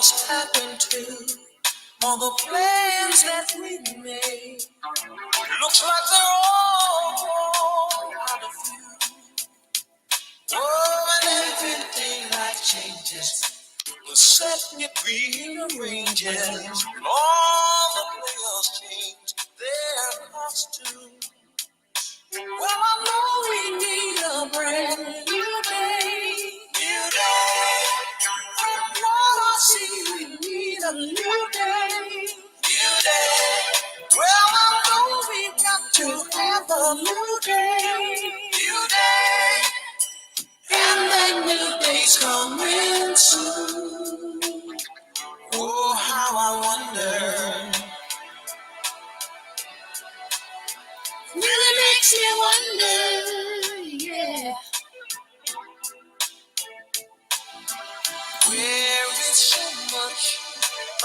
what's happened to all the plans that we made. Looks like they're all out of view. Oh, and everything life changes, the set it rearranges. All the players change their costumes. Well, I know we need a brand new day. New day. From what I see, we need a new day. New day. Well, I know we've got to have a new day. New day. And that new day's coming soon. Oh, how I wonder. Really makes me wonder, yeah. Where is so much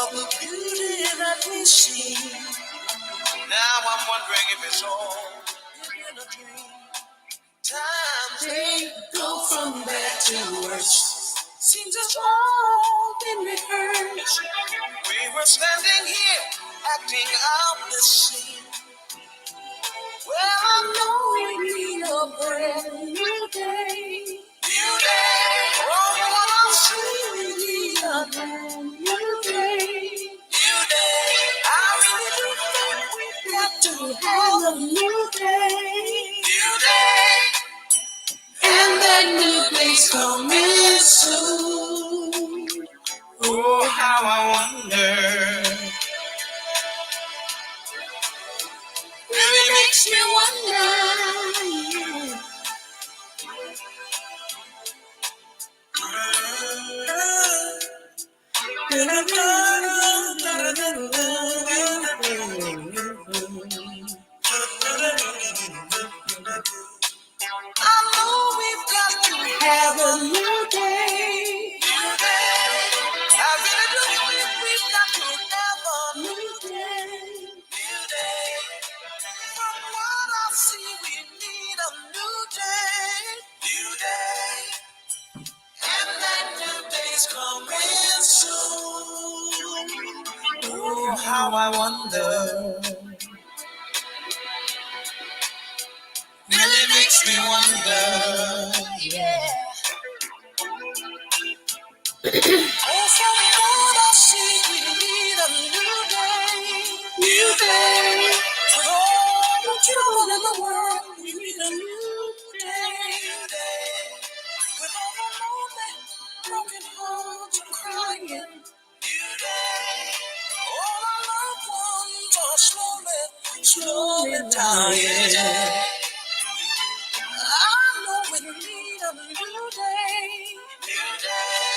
of the beauty that we see? Now I'm wondering if it's all in a dream. Times they go from bad to worse. Seems it's all been rehearsed. We were standing here acting out the scene. Well, I know we need a brand new day. New day. Oh, what I see, we need a brand new day. New day. I really do think we've got to have a new day. New day. And that new day's coming soon. Oh, how I wonder. Really makes me wonder. I know we've got to have a new day. New day. I really do believe we've got to have a new day. New day. From what I see, we need a new day. New day. And that new day's coming soon. Oh, how I wonder. Really makes me wonder. Yeah. Oh, from what I see, we need a new day. New day. With all the trouble in the world, we need a new day. New day. With all the lonely, broken hearts and crying. New day. All our loved ones are slowly dying. I know we need a new day. New day.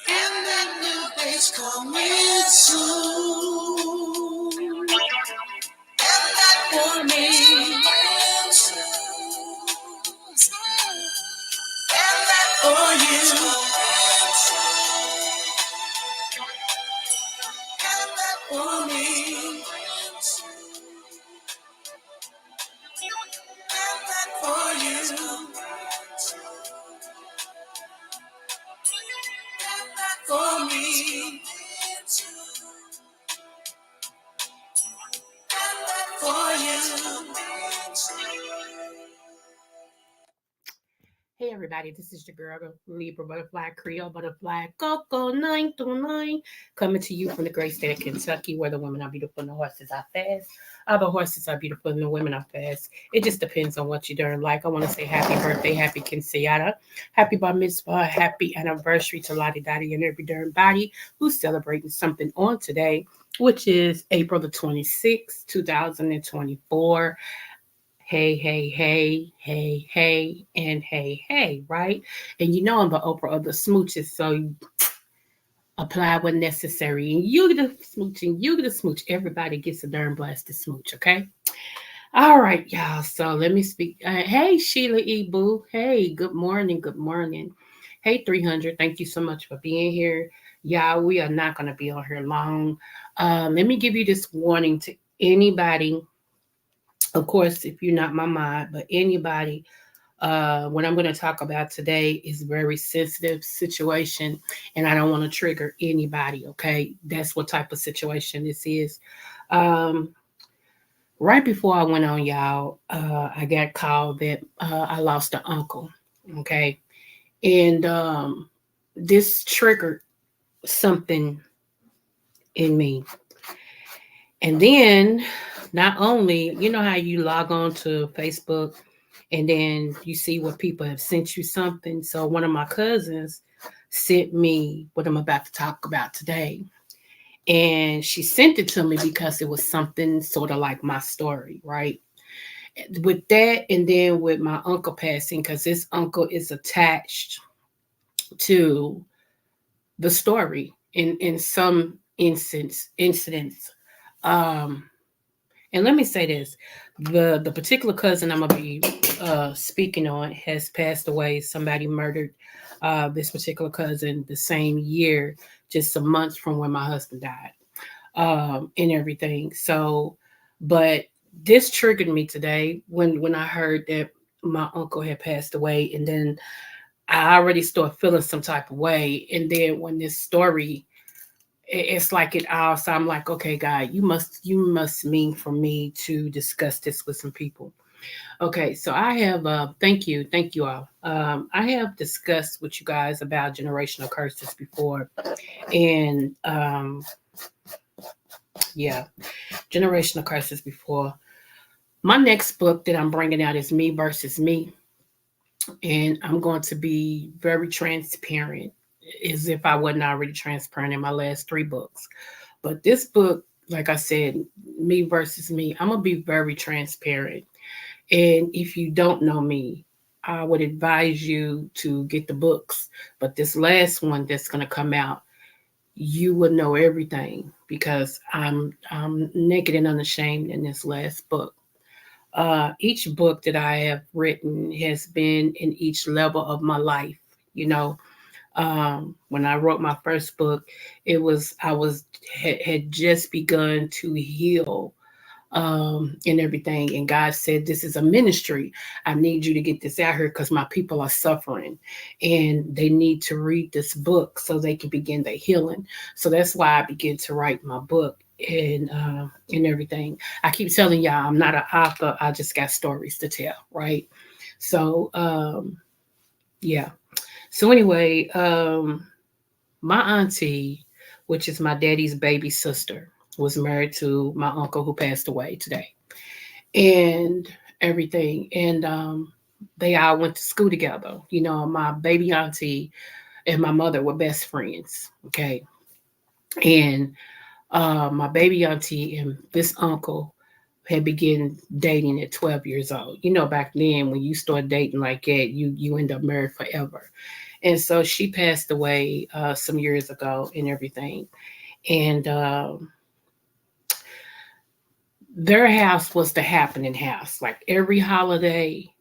And that new day's coming soon. And that for me. And that for you. And that for me. And that for you. And that for me. And that for you. Hey everybody, this is your girl, the Libra Butterfly Creole Butterfly Coco 929, coming to you from the great state of Kentucky, where the women are beautiful and the horses are fast. Other horses are beautiful and the women are fast. It just depends on what you're doing. Like, I want to say happy birthday, happy quinceañera, happy bar mitzvah, happy anniversary to Lottie Dottie and every darn body who's celebrating something on today, which is April the 26th, 2024. Hey, hey, hey, hey, hey, and hey, hey, right? And you know I'm the Oprah of the smooches, so apply when necessary. And you get a smooch, and you get a smooch. Everybody gets a darn blasted smooch, okay? All right, y'all. So let me speak. Hey, Sheila E. Boo. Hey, good morning, good morning. Hey, 300. Thank you so much for being here. Y'all, we are not going to be on here long. Let me give you this warning to anybody. Of course, if you're not my mod, but anybody What I'm going to talk about today is a very sensitive situation, and I don't want to trigger anybody. Okay, that's what type of situation this is. Um, right before I went on, y'all, I got called that I lost an uncle. Okay, and this triggered something in me. And then, not only, you know how you log on to Facebook and then you see what people have sent you something. So one of my cousins sent me what I'm about to talk about today. And she sent it to me because it was something sort of like my story, right? With that, and then with my uncle passing, because this uncle is attached to the story in some incidents. Um, And let me say this: the particular cousin I'm gonna be speaking on has passed away. Somebody murdered this particular cousin the same year, just some months from when my husband died, and everything. So, but this triggered me today when I heard that my uncle had passed away, and then I already started feeling some type of way, and then when this story it's like it all. So I'm like, okay, God, you must mean for me to discuss this with some people. Okay, so I have thank you all. I have discussed with you guys about generational curses before, and yeah, generational curses before. My next book that I'm bringing out is Me versus Me, and I'm going to be very transparent, as if I wasn't already transparent in my last three books. But this book, like I said, Me versus Me, I'm gonna be very transparent. And if you don't know me, I would advise you to get the books. But this last one that's gonna come out, you will know everything because I'm naked and unashamed in this last book. Each book that I have written has been in each level of my life. You know, when I wrote my first book, it was I was had just begun to heal and everything. And God said, "This is a ministry. I need you to get this out here because my people are suffering, and they need to read this book so they can begin their healing." So that's why I began to write my book and everything. I keep telling y'all, I'm not an author. I just got stories to tell, right? So yeah. So anyway, my auntie, which is my daddy's baby sister, was married to my uncle who passed away today, and everything. And they all went to school together. You know, my baby auntie and my mother were best friends. Okay, and my baby auntie and this uncle had begun dating at 12 years old. You know, back then when you start dating like that, you end up married forever. And so she passed away some years ago and everything. And their house was the happening house. Like every holiday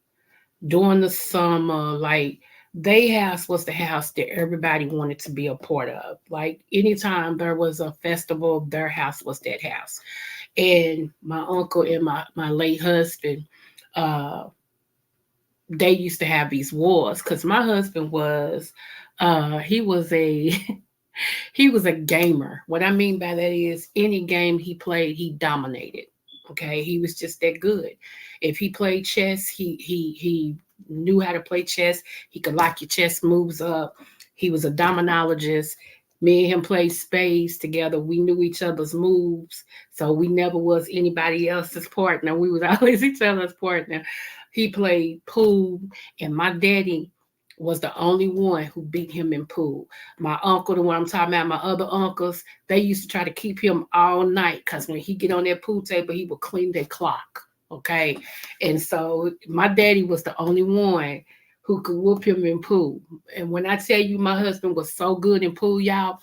during the summer, like they house was the house that everybody wanted to be a part of. Like anytime there was a festival, their house was that house. And my uncle and my late husband, uh, they used to have these wars because my husband was he was a he was a gamer. What I mean by that is any game he played, he dominated. Okay, he was just that good. If he played chess, he knew how to play chess. He could lock your chess moves up. He was a dominologist. Me and him played spades together. We knew each other's moves, so we never was anybody else's partner. We was always each other's partner. He played pool, and my daddy was the only one who beat him in pool. My uncle, the one I'm talking about, my other uncles, they used to try to keep him all night because when he get on that pool table, he would clean their clock. Okay. And so my daddy was the only one who could whoop him in pool. And when I tell you my husband was so good in pool, y'all,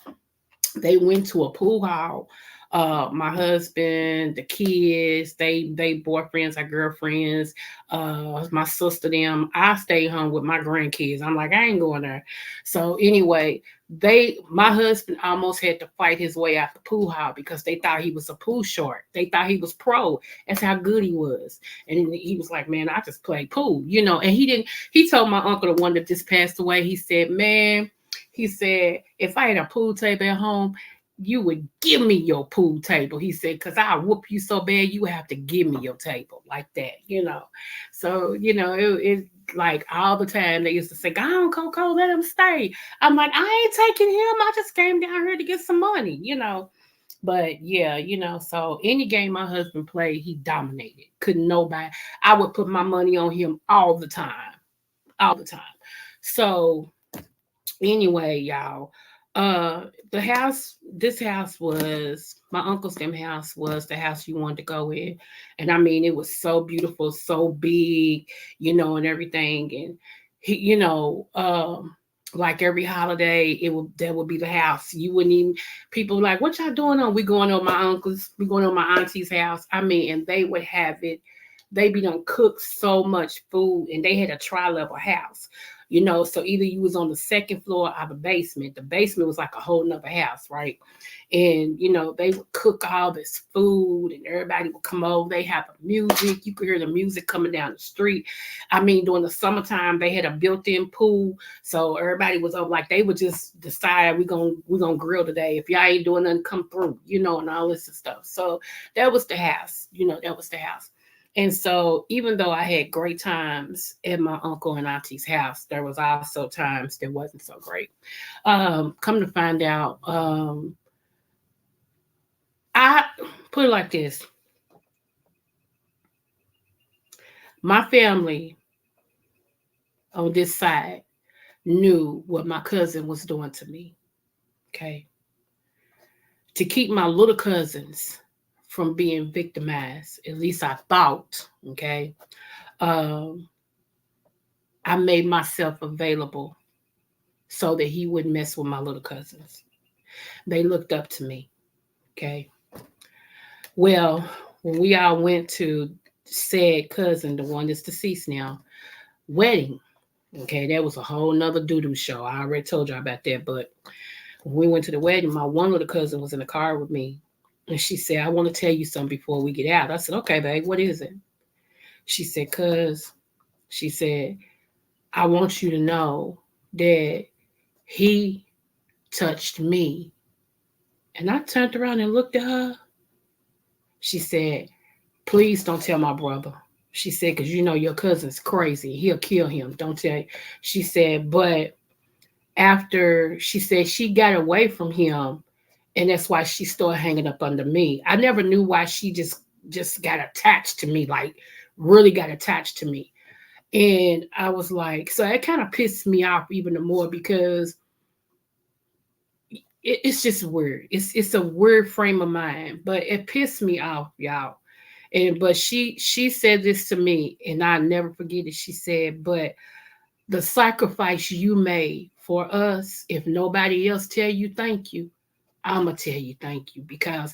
they went to a pool hall My husband, the kids, they boyfriends, our girlfriends, my sister, them. I stay home with my grandkids. I'm like, I ain't going there. So anyway, my husband almost had to fight his way out the pool hall because they thought he was a pool shark. They thought he was pro. That's how good he was. And he was like, man, I just play pool, and he told my uncle, the one that just passed away, he said, man, he said, if I had a pool table at home, you would give me your pool table. He said, because I'll whoop you so bad, you have to give me your table like that. So, it like all the time they used to say, go on, Coco, let him stay. I'm like, I ain't taking him. I just came down here to get some money. But yeah, so any game my husband played, he dominated. Couldn't nobody. I would put my money on him all the time. All the time. So anyway, y'all, uh this house was my uncle's them house was the house you wanted to go in. And I mean, it was so beautiful, so big, and everything. And he, like every holiday, that would be the house. You wouldn't even, people like, what y'all doing on? We going on my uncle's, we going on my auntie's house. I mean, and they would have it, they be done cook so much food, and they had a tri-level house. So either you was on the second floor or the basement. The basement was like a whole nother house, right? And they would cook all this food, and everybody would come over. They have the music. You could hear the music coming down the street. I mean, during the summertime, they had a built-in pool, so everybody was over. Like, they would just decide, we gonna grill today. If y'all ain't doing nothing, come through, and all this and stuff. So that was the house. That was the house. And so, even though I had great times at my uncle and auntie's house, there was also times that wasn't so great. Come to find out, I put it like this: my family on this side knew what my cousin was doing to me. Okay, to keep my little cousins from being victimized, at least I thought. Okay, um, I made myself available so that he wouldn't mess with my little cousins. They looked up to me. Okay. Well, when we all went to said cousin, the one that's deceased now, wedding. Okay, that was a whole nother doo-doo show. I already told y'all about that. But when we went to the wedding, my one little cousin was in the car with me. And she said, I want to tell you something before we get out. I said, okay, babe, what is it? She said, cuz, she said, I want you to know that he touched me. And I turned around and looked at her. She said, please don't tell my brother. She said, because your cousin's crazy. He'll kill him. Don't tell. She said, but after she said she got away from him, and that's why she started hanging up under me. I never knew why she just got attached to me, like really got attached to me. And I was like, so it kind of pissed me off even more because it's just weird. It's a weird frame of mind, but it pissed me off, y'all. And but she said this to me, and I never forget it. She said, "But the sacrifice you made for us, if nobody else tell you thank you, I'ma tell you thank you because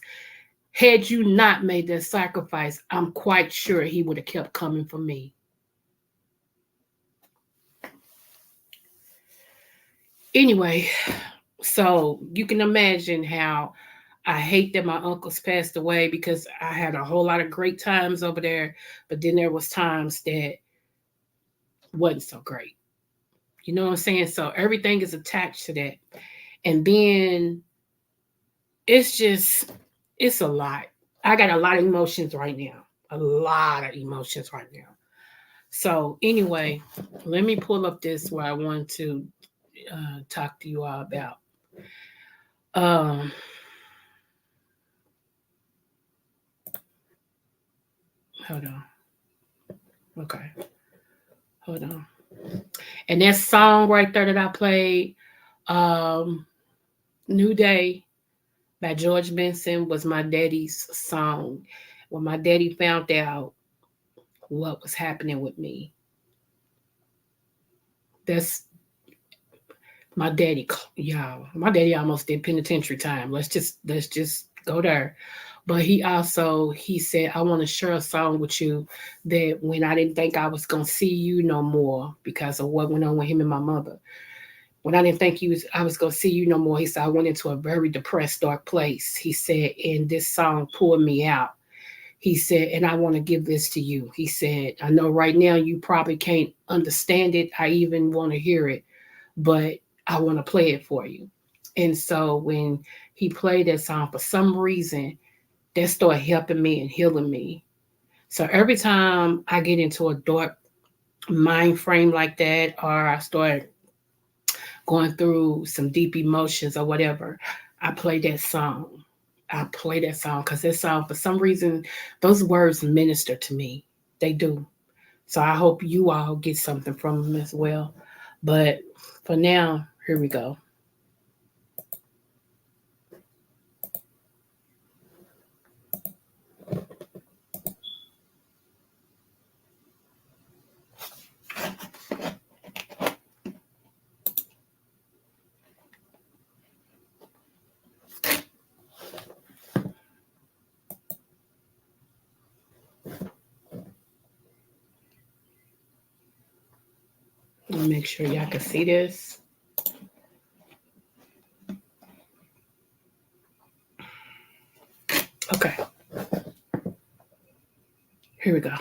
had you not made that sacrifice, I'm quite sure he would have kept coming for me." Anyway, so you can imagine how I hate that my uncles passed away because I had a whole lot of great times over there, but then there was times that wasn't so great. You know what I'm saying? So everything is attached to that. And then it's just, it's a lot. I got a lot of emotions right now. A lot of emotions right now. So anyway, let me pull up this where I want to talk to you all about. Um, hold on. Okay, hold on. And that song right there that I played, um, New Day by George Benson, was my daddy's song. When my daddy found out what was happening with me, that's my daddy, y'all. My daddy almost did penitentiary time. Let's just Go there. But he said, I want to share a song with you that when I didn't think I was gonna see you no more because of what went on with him and my mother. When I didn't think I was gonna see you no more, he said I went into a very depressed, dark place. He said, and this song pulled me out. He said, and I want to give this to you. He said, I know right now you probably can't understand it. I even want to hear it, but I want to play it for you. And so when he played that song, for some reason, that started helping me and healing me. So every time I get into a dark mind frame like that, or I start going through some deep emotions or whatever, I play that song. I play that song because that song, for some reason, those words minister to me. They do. So I hope you all get something from them as well. But for now, here we go. Let me make sure y'all can see this. Okay. Here we go.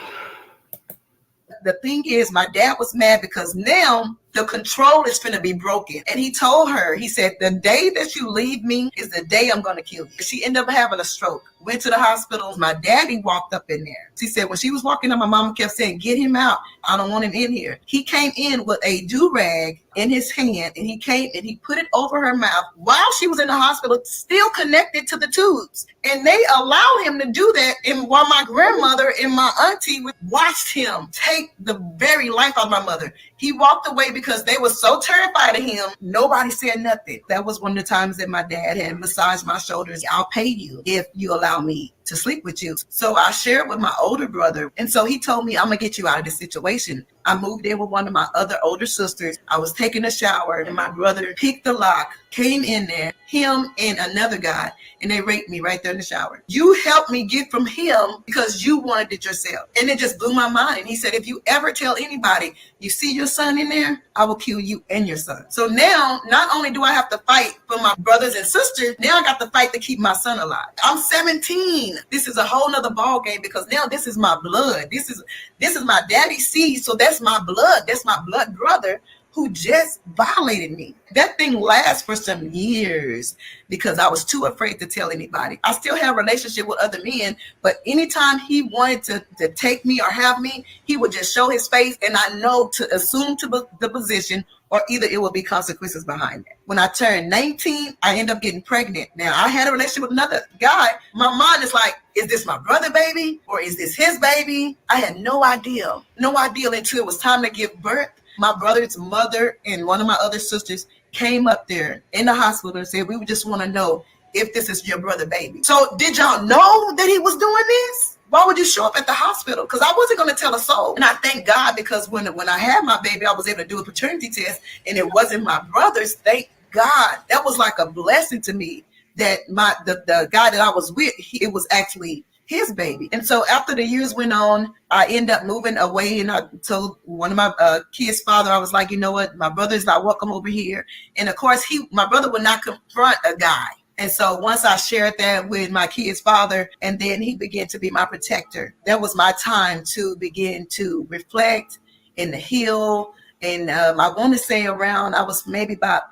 The thing is, my dad was mad because now the control is finna be broken. And he told her, he said, the day that you leave me is the day I'm gonna kill you. She ended up having a stroke. Went to the hospital. My daddy walked up in there. She said when she was walking up, my mama kept saying, get him out. I don't want him in here. He came in with a do-rag in his hand, and he came and he put it over her mouth while she was in the hospital, still connected to the tubes. And they allowed him to do that. And while my grandmother and my auntie watched him take the very life out of my mother. He walked away because they were so terrified of him. Nobody said nothing. That was one of the times that my dad had massaged my shoulders. I'll pay you if you allow me to sleep with you. So I shared with my older brother. And so he told me, I'm going to get you out of this situation. I moved in with one of my other older sisters. I was taking a shower and my brother picked the lock, came in there, him and another guy, and they raped me right there in the shower. You helped me get from him because you wanted it yourself. And it just blew my mind. And he said, if you ever tell anybody you see your son in there, I will kill you and your son. So now, not only do I have to fight for my brothers and sisters, now I got to fight to keep my son alive. I'm 17. This is a whole nother ball game because now this is my blood. This is my daddy's seed. So that's my blood. That's my blood brother who just violated me. That thing lasts for some years because I was too afraid to tell anybody. I still have a relationship with other men, but anytime he wanted to take me or have me, he would just show his face, and I know to assume to the position, or either it will be consequences behind that. When I turned 19, I ended up getting pregnant. Now, I had a relationship with another guy. My mind is like, is this my brother baby or is this his baby? I had no idea until it was time to give birth. My brother's mother and one of my other sisters came up there in the hospital and said, we just want to know if this is your brother baby. So did y'all know that he was doing this? Why would you show up at the hospital? Because I wasn't going to tell a soul. And I thank God because when I had my baby, I was able to do a paternity test and it wasn't my brother's. Thank God. That was like a blessing to me that the guy that I was with, it was actually his baby. And so after the years went on, I ended up moving away, and I told one of my kids' father, I was like, you know what, my brother's not welcome over here. And of course, my brother would not confront a guy. And so once I shared that with my kid's father, and then he began to be my protector, that was my time to begin to reflect and to heal. And I want to say around, I was maybe about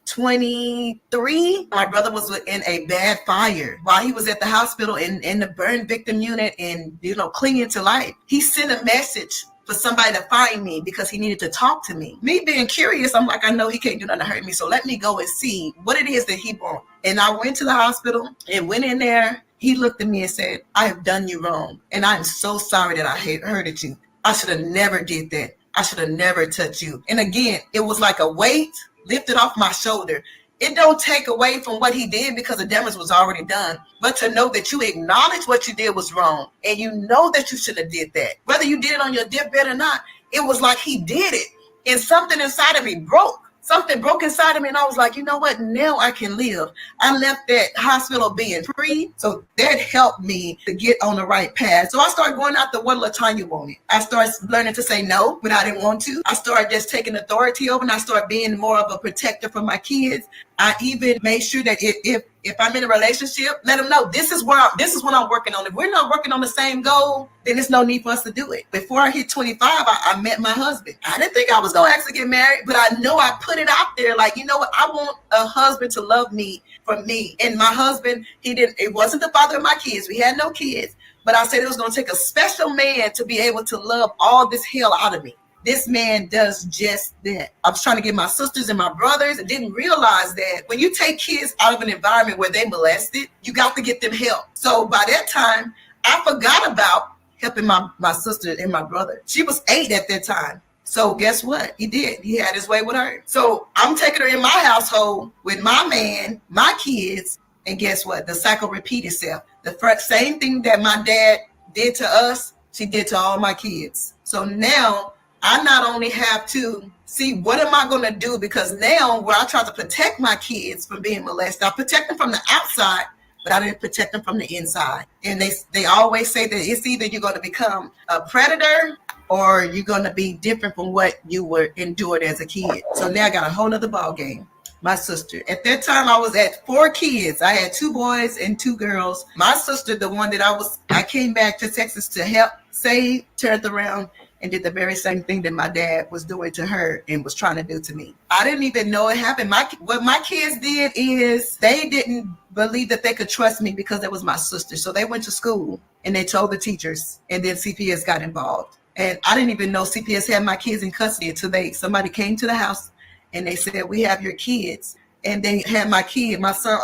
23, my brother was in a bad fire while he was at the hospital in the burn victim unit and, clinging to life. He sent a message for somebody to find me because he needed to talk to me. Me being curious, I'm like, I know he can't do nothing to hurt me, so let me go and see what it is that he wants. And I went to the hospital and went in there. He looked at me and said, I have done you wrong, and I'm so sorry that I hurted you. I should have never did that. I should have never touched you. And again, it was like a weight lifted off my shoulder. It don't take away from what he did because the damage was already done. But to know that you acknowledge what you did was wrong and you know that you should have did that. Whether you did it on your deathbed or not, it was like he did it. And something inside of me broke. something broke inside of me, and I was like, you know what? Now I can live. I left that hospital being free, so that helped me to get on the right path. So I started going after what LaTanya wanted. I started learning to say no when I didn't want to. I started just taking authority over, and I started being more of a protector for my kids. I even made sure that if I'm in a relationship, let them know this is what I'm working on. If we're not working on the same goal, then there's no need for us to do it. Before I hit 25, I met my husband. I didn't think I was going to actually get married, but I know I put it out there like, you know what? I want a husband to love me for me. And my husband, it wasn't the father of my kids. We had no kids, but I said it was going to take a special man to be able to love all this hell out of me. This man does just that. I was trying to get my sisters and my brothers and didn't realize that when you take kids out of an environment where they molested, you got to get them help. So by that time, I forgot about helping my sister and my brother. She was 8 at that time. So guess what? He did. He had his way with her. So I'm taking her in my household with my man, my kids, and guess what? The cycle repeat itself. The same thing that my dad did to us, she did to all my kids. So now I not only have to see what am I going to do, because now where I try to protect my kids from being molested, I protect them from the outside, but I didn't protect them from the inside. And they always say that it's either you're going to become a predator or you're going to be different from what you were endured as a kid. So now I got a whole nother ball game. My sister, at that time I was at 4 kids. I had 2 boys and 2 girls. My sister, the one that I came back to Texas to help save, turned around and did the very same thing that my dad was doing to her and was trying to do to me. I didn't even know it happened. What my kids did is they didn't believe that they could trust me because it was my sister. So they went to school and they told the teachers, and then CPS got involved. And I didn't even know CPS had my kids in custody until somebody came to the house and they said, we have your kids. And they had my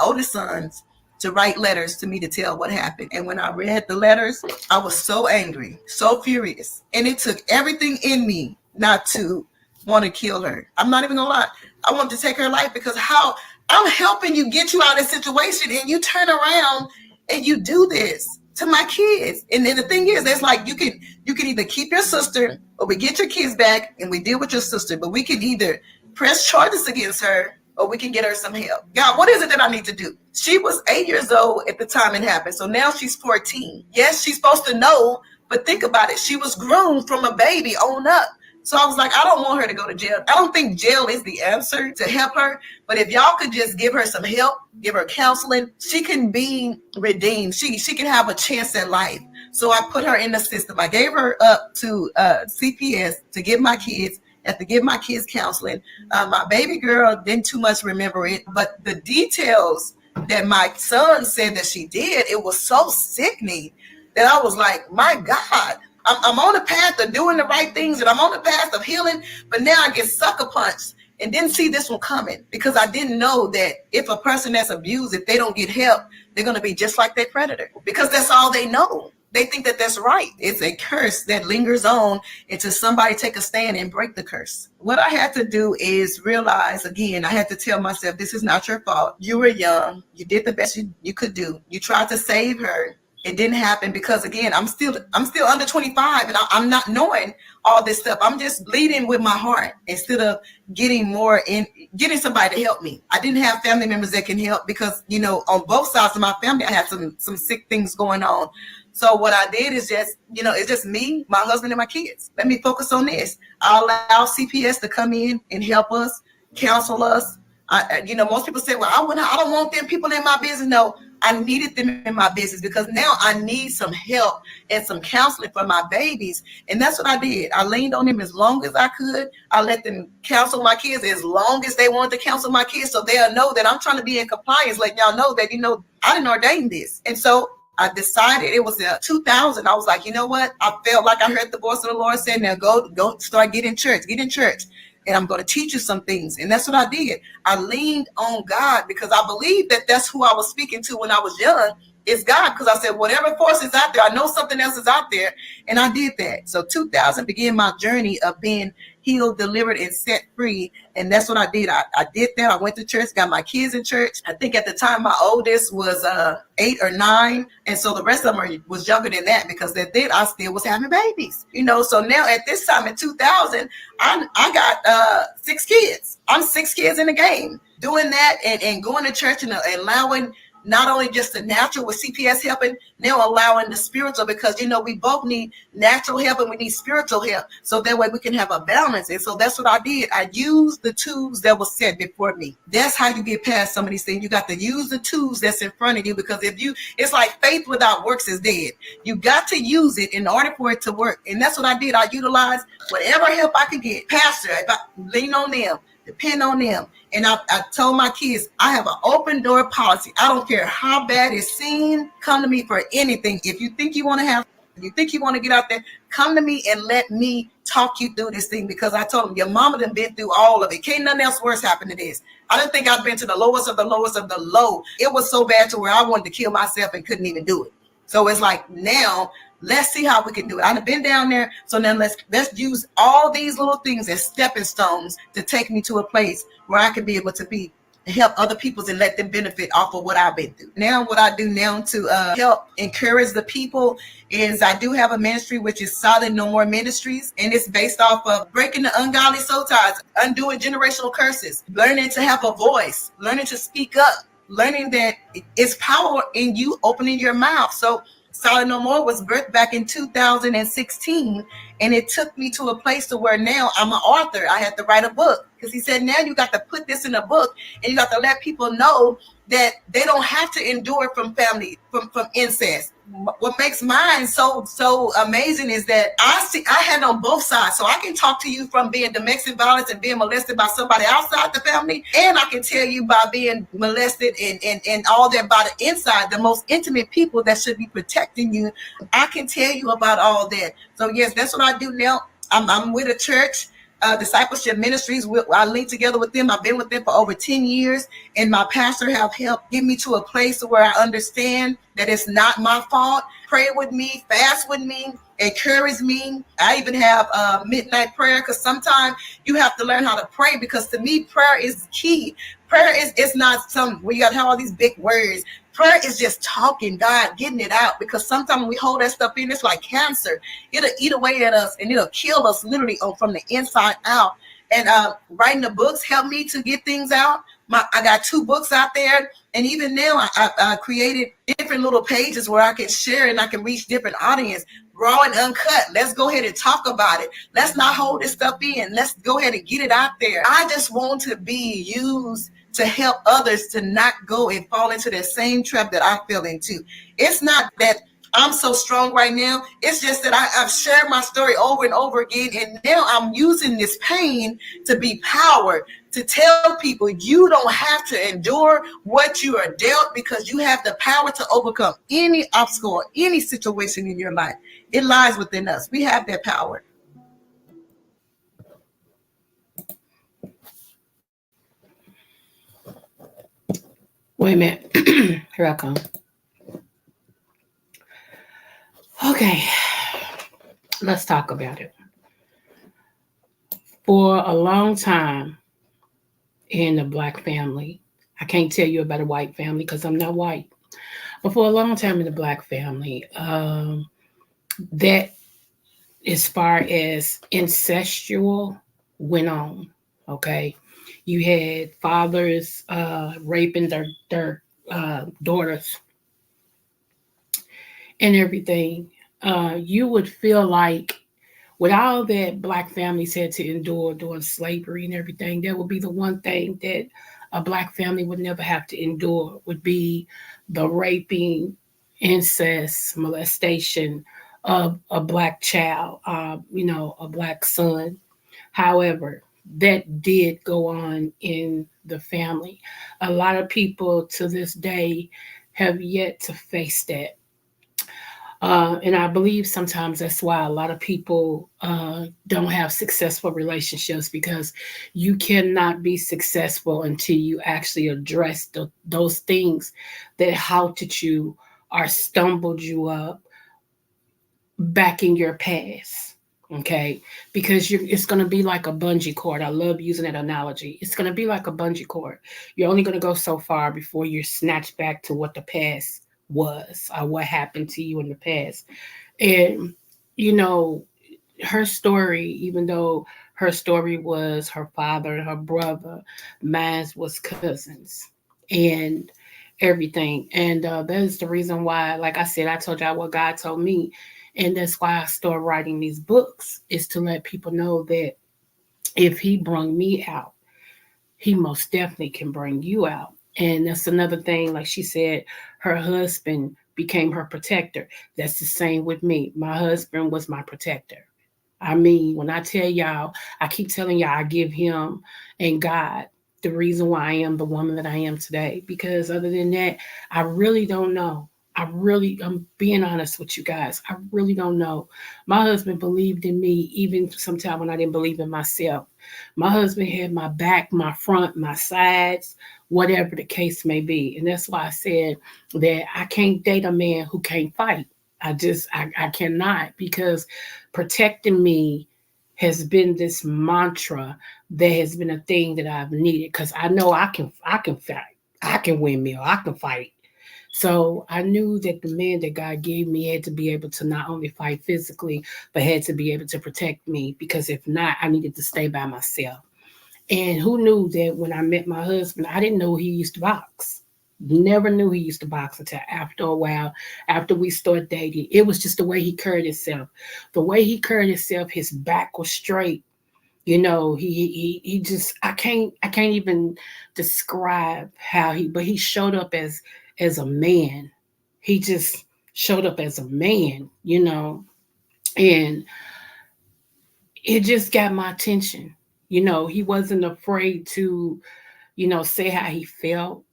oldest sons, to write letters to me to tell what happened. And when I read the letters, I was so angry, so furious. And it took everything in me not to want to kill her. I'm not even gonna lie. I wanted to take her life, because how I'm helping you get you out of this situation and you turn around and you do this to my kids. And then the thing is, it's like you can either keep your sister or we get your kids back and we deal with your sister, but we can either press charges against her or we can get her some help. God, what is it that I need to do? She was 8 years old at the time it happened. So now she's 14. Yes, she's supposed to know, but think about it. She was groomed from a baby on up. So I was like, I don't want her to go to jail. I don't think jail is the answer to help her. But if y'all could just give her some help, give her counseling, she can be redeemed. She can have a chance at life. So I put her in the system. I gave her up to CPS to give my kids. Have to give my kids counseling. My baby girl didn't too much remember it, but the details that my son said that she did, it was so sickening that I was like, my God, I'm on the path of doing the right things and I'm on the path of healing, but now I get sucker punched and didn't see this one coming, because I didn't know that if a person that's abused, if they don't get help, they're going to be just like their predator, because that's all they know. They think that that's right. It's a curse that lingers on until somebody take a stand and break the curse. What I had to do is realize, again, I had to tell myself, this is not your fault. You were young. You did the best you could do. You tried to save her. It didn't happen because, again, I'm still under 25 and I'm not knowing all this stuff. I'm just bleeding with my heart instead of getting somebody to help me. I didn't have family members that can help because, on both sides of my family, I had some sick things going on. So what I did is it's just me, my husband, and my kids. Let me focus on this. I'll allow CPS to come in and help us, counsel us. Most people say, well, I don't want them people in my business. No, I needed them in my business because now I need some help and some counseling for my babies. And that's what I did. I leaned on them as long as I could. I let them counsel my kids as long as they wanted to counsel my kids, so they'll know that I'm trying to be in compliance, letting y'all know that, I didn't ordain this. And so I decided, it was 2000. I was like, you know what? I felt like I heard the voice of the Lord saying, now go start get in church. And I'm going to teach you some things. And that's what I did. I leaned on God because I believe that that's who I was speaking to when I was young. It's God, because I said, whatever force is out there, I know something else is out there. And I did that. So 2000 began my journey of being healed, delivered, and set free. And that's what I did. I did that. I went to church, got my kids in church. I think at the time my oldest was 8 or 9. And so the rest of them was younger than that, because then I still was having babies. So now at this time in 2000, I got 6 kids. I'm 6 kids in the game. Doing that and going to church and allowing not only just the natural with CPS helping, now allowing the spiritual, because we both need natural help and we need spiritual help, so that way we can have a balance. And so that's what I did. I used the tools that was set before me. That's how you get past some of these things. You got to use the tools that's in front of you, because it's like faith without works is dead. You got to use it in order for it to work. And that's what I did. I utilized whatever help I could get. Pastor, if I lean on them, depend on them. And I told my kids, I have an open door policy. I don't care how bad it's seen. Come to me for anything. If you think you want to get out there, come to me and let me talk you through this thing. Because I told them, your mama done been through all of it. Can't nothing else worse happen to this. I didn't think I'd been to the lowest of the lowest of the low. It was so bad to where I wanted to kill myself and couldn't even do it. So it's like, now let's see how we can do it. I've been down there. So now let's use all these little things as stepping stones to take me to a place where I can be able to help other people and let them benefit off of what I've been through. Now, what I do now to help encourage the people is I do have a ministry, which is Solid No More Ministries. And it's based off of breaking the ungodly soul ties, undoing generational curses, learning to have a voice, learning to speak up, learning that it's power in you opening your mouth. So Solid No More was birthed back in 2016, and it took me to a place to where now I'm an author. I had to write a book, because he said, now you got to put this in a book, and you got to let people know that they don't have to endure from family, from incest. What makes mine so amazing is that I had on both sides. So I can talk to you from being domestic violence and being molested by somebody outside the family, and I can tell you by being molested and all that by the inside, the most intimate people that should be protecting you. I can tell you about all that. So yes, that's what I do now. I'm with a church, discipleship ministries. I link together with them. I've been with them for over 10 years, and my pastor have helped get me to a place where I understand that it's not my fault. Pray with me, fast with me, encourage me. I even have midnight prayer, because sometimes you have to learn how to pray, because to me, prayer is key. Prayer is not we got to have all these big words. Prayer is just talking God, getting it out, because sometimes when we hold that stuff in, it's like cancer. It'll eat away at us, and it'll kill us literally from the inside out. And writing the books helped me to get things out. I got 2 books out there, and even now I created different little pages where I can share and I can reach different audience. Raw and uncut. Let's go ahead and talk about it. Let's not hold this stuff in. Let's go ahead and get it out there. I just want to be used to help others to not go and fall into that same trap that I fell into. It's not that I'm so strong right now. It's just that I've shared my story over and over again, and now I'm using this pain to be power, to tell people you don't have to endure what you are dealt, because you have the power to overcome any obstacle or any situation in your life. It lies within us. We have that power. Wait a minute. Here I come. Okay. Let's talk about it. For a long time in the Black family, I can't tell you about a white family because I'm not white. But for a long time in the Black family, that as far as incestual went on, okay? You had fathers raping their daughters and everything. You would feel like with all that Black families had to endure during slavery and everything, that would be the one thing that a Black family would never have to endure, would be the raping, incest, molestation of a Black child, a Black son. However, that did go on in the family. A lot of people to this day have yet to face that. And I believe sometimes that's why a lot of people don't have successful relationships, because you cannot be successful until you actually address those things that halted you or stumbled you up back in your past. Okay, because it's going to be like a bungee cord. I love using that analogy. It's going to be like a bungee cord. You're only going to go so far before you're snatched back to what the past was or what happened to you in the past. And you know, her story, even though her story was her father and her brother, mine was cousins and everything. And that is the reason why, like I said, I told y'all what God told me. And that's why I started writing these books, is to let people know that if He brung me out, He most definitely can bring you out. And that's another thing, like she said, her husband became her protector. That's the same with me. My husband was my protector. I mean, when I tell y'all, I keep telling y'all, I give him and God the reason why I am the woman that I am today. Because other than that, I really don't know. I'm being honest with you guys. I really don't know. My husband believed in me even sometime when I didn't believe in myself. My husband had my back, my front, my sides, whatever the case may be. And that's why I said that I can't date a man who can't fight. I cannot, because protecting me has been this mantra that has been a thing that I've needed, because I know I can fight. I can win me, or I can fight. So I knew that the man that God gave me had to be able to not only fight physically, but had to be able to protect me, because if not, I needed to stay by myself. And who knew that when I met my husband, I didn't know he used to box. Never knew he used to box until after a while, after we started dating. It was just the way he carried himself. The way he carried himself, his back was straight. You know, he just I can't even describe how but he showed up as a man. He just showed up as a man, and it just got my attention. He wasn't afraid to say how he felt.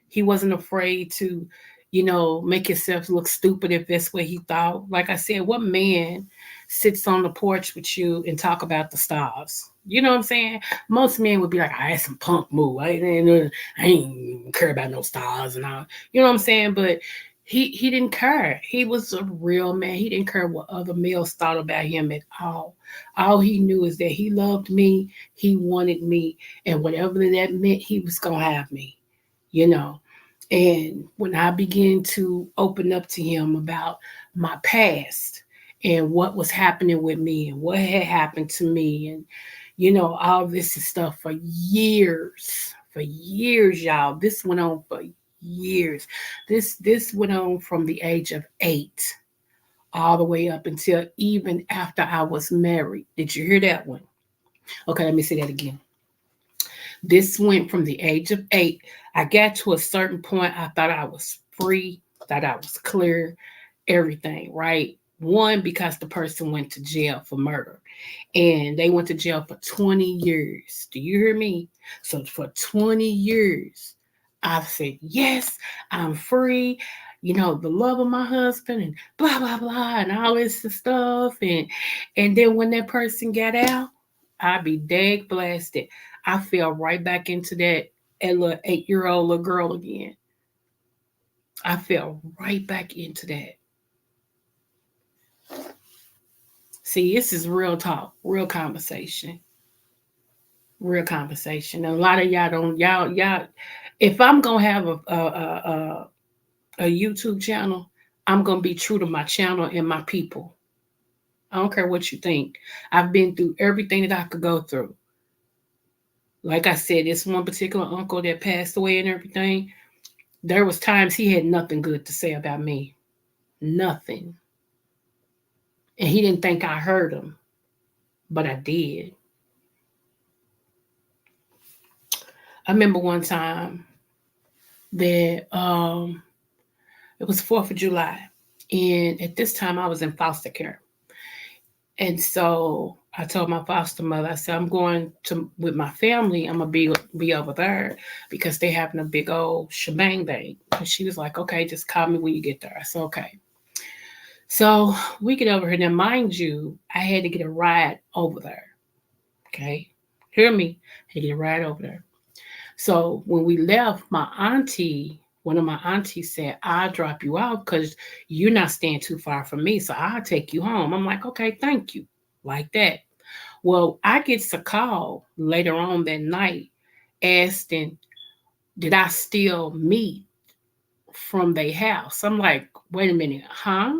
He wasn't afraid to, make himself look stupid if that's what he thought. Like I said, what man sits on the porch with you and talk about the stars? You know what I'm saying? Most men would be like, I had some punk move. I ain't care about no stars and all. You know what I'm saying? But he didn't care. He was a real man. He didn't care what other males thought about him at all. All he knew is that he loved me. He wanted me, and whatever that meant, he was gonna have me, you know. And when I began to open up to him about my past and what was happening with me and what had happened to me, and all this stuff for years, y'all. This went on for years. This went on from the age of 8 all the way up until even after I was married. Did you hear that one? Okay, let me say that again. This went from the age of 8. I got to a certain point. I thought I was free, thought I was clear, everything, right? One, because the person went to jail for murder, and they went to jail for 20 years. Do you hear me? So for 20 years, I said, yes, I'm free. The love of my husband and blah, blah, blah, and all this stuff. And then when that person got out, I'd be dead blasted. I fell right back into that little 8-year-old little girl again. I fell right back into that. See, this is real talk, real conversation. And a lot of y'all don't, y'all. If I'm gonna have a YouTube channel, I'm gonna be true to my channel and my people. I don't care what you think. I've been through everything that I could go through. Like I said, this one particular uncle that passed away and everything, there was times he had nothing good to say about me. Nothing. And he didn't think I heard him, but I did. I remember one time that it was 4th of July. And at this time I was in foster care. And so I told my foster mother, I said, I'm going to with my family, I'm gonna be over there because they having a big old shebang bang. And she was like, okay, just call me when you get there. I said, okay. So we get over here. Now, mind you, I had to get a ride over there. Okay. Hear me. I had to get a ride over there. So when we left, one of my aunties said, I'll drop you off because you're not staying too far from me. So I'll take you home. I'm like, okay, thank you. like that. Well, I get a call later on that night asking, did I steal meat from their house? I'm like, wait a minute, huh?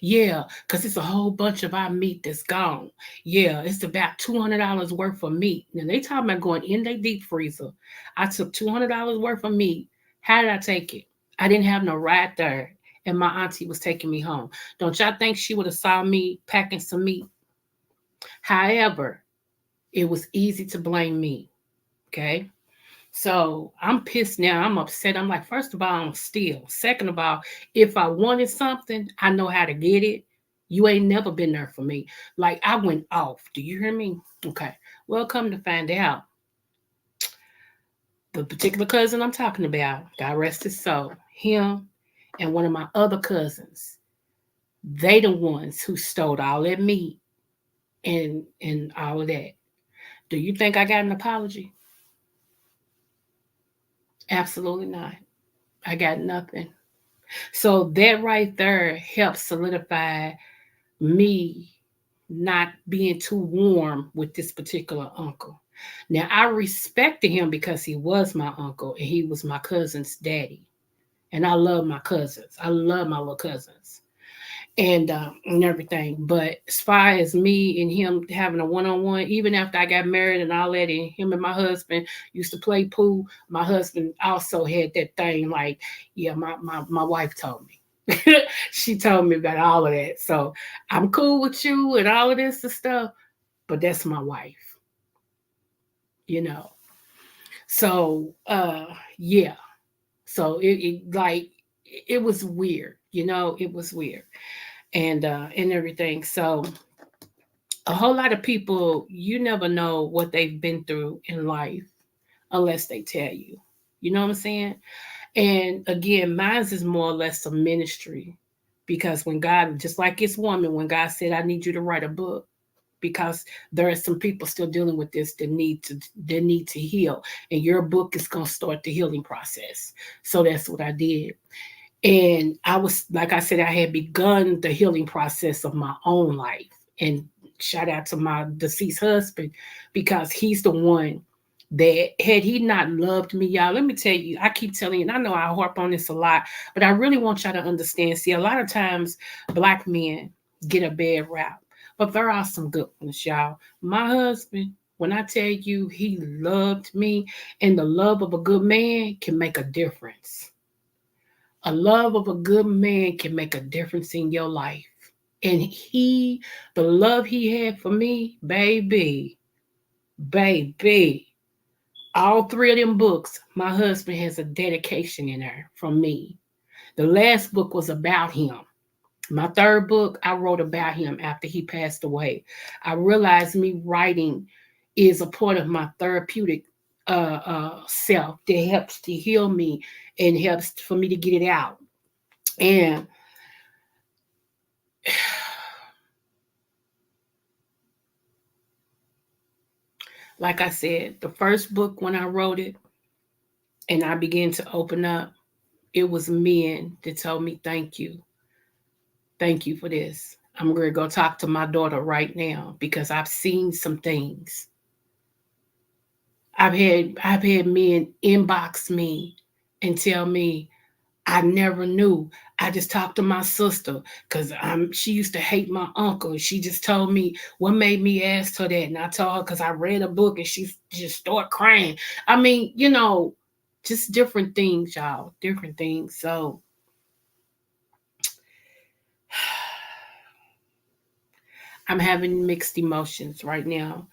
Yeah, because it's a whole bunch of our meat that's gone. Yeah, it's about $200 worth of meat. Now they talking about going in their deep freezer. I took $200 worth of meat. How did I take it? I didn't have no ride there, and my auntie was taking me home. Don't y'all think she would have saw me packing some meat? However, it was easy to blame me. Okay. So I'm pissed now. I'm upset. I'm like, first of all, I'm steal. Second of all, if I wanted something, I know how to get it. You ain't never been there for me. Like I went off. Do you hear me? Okay. Well, come to find out, the particular cousin I'm talking about, God rest his soul, him and one of my other cousins, they the ones who stole all that meat and all of that. Do you think I got an apology? Absolutely not. I got nothing. So that right there helps solidify me not being too warm with this particular uncle. Now I respected him because he was my uncle and he was my cousin's daddy. And I love my cousins. I love my little cousins and everything. But as far as me and him having a one-on-one, even after I got married and all that, and him and my husband used to play pool, my husband also had that thing like, yeah, my wife told me. She told me about all of that. So I'm cool with you and all of this and stuff, but that's my wife, you know. So yeah. So it like it was weird, you know, it was weird. And everything. So a whole lot of people, you never know what they've been through in life unless they tell you. You know what I'm saying? And again, mine's is more or less a ministry because when God, just like this woman, when God said, I need you to write a book, because there are some people still dealing with this that need to heal. And your book is gonna start the healing process. So that's what I did. And I was, like I said, I had begun the healing process of my own life. And shout out to my deceased husband because he's the one that had he not loved me, y'all, let me tell you, I keep telling you, and I know I harp on this a lot, but I really want y'all to understand. See, a lot of times Black men get a bad rap, but there are some good ones, y'all. My husband, when I tell you he loved me, and the love of a good man can make a difference. A love of a good man can make a difference in your life. And the love he had for me, baby, all three of them books, my husband has a dedication in there from me. The last book was about him. My third book, I wrote about him after he passed away. I realized me writing is a part of my therapeutic self that helps to heal me and helps for me to get it out. And like I said, the first book when I wrote it and I began to open up, it was men that told me, thank you. Thank you for this. I'm going to go talk to my daughter right now because I've seen some things. I've had men inbox me and tell me, I never knew. I just talked to my sister because she used to hate my uncle. She just told me what made me ask her that. And I told her because I read a book and she just started crying. I mean, just different things, y'all. Different things. So I'm having mixed emotions right now.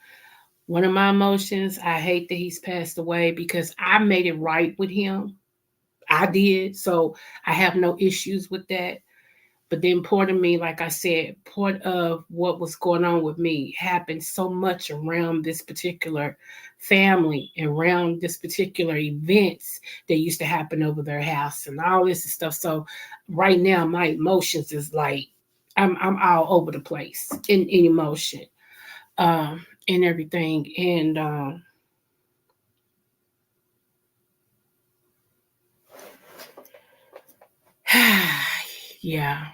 One of my emotions, I hate that he's passed away because I made it right with him. I did. So I have no issues with that. But then part of me, like I said, part of what was going on with me happened so much around this particular family and around this particular events that used to happen over their house and all this stuff. So right now my emotions is like I'm all over the place in emotion and everything. And yeah.